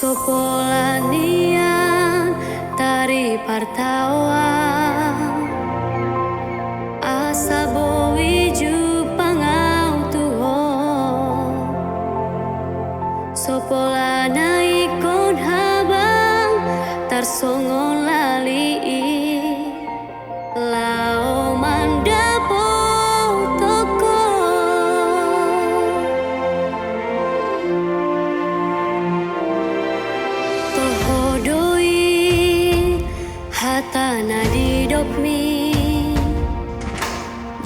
Sopolanian tari partawa asa bowiju pangau tuho Sopolana ikon habang tarsongon lali lao mandapo toko tohodoi hatana didopmi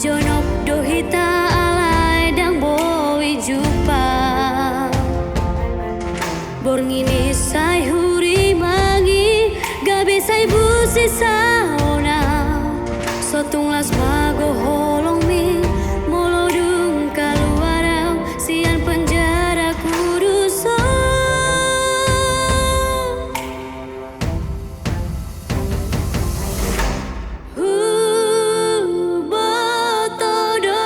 jonok dohita alai dang boi jupa borngini sai huri mangi gabe sai busi saona sotung las mago holong mi molodung kaluarau sian penjara kuduso botodo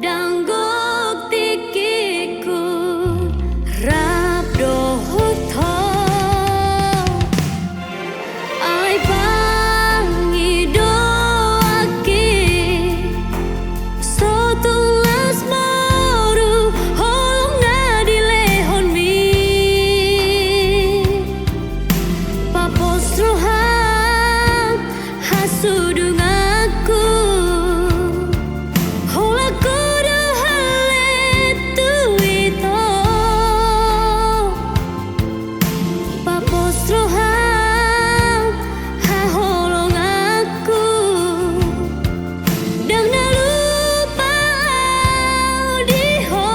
danggok tikiku rabdo hoto ai pangi doaki sotung las moru holong ngadilehon mi paposrohan hasudung aku hola kudu halet tuito paposrohan haholong aku dang nalupa diho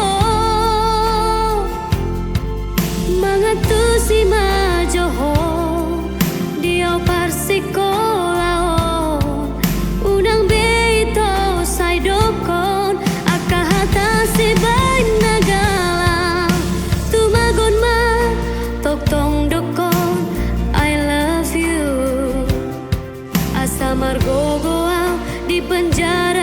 mangatu si majoho dio parsikolao unang beito sai dokon akahata si bain nagala tumagon ma toktong dokon I love you asa margogoa di penjara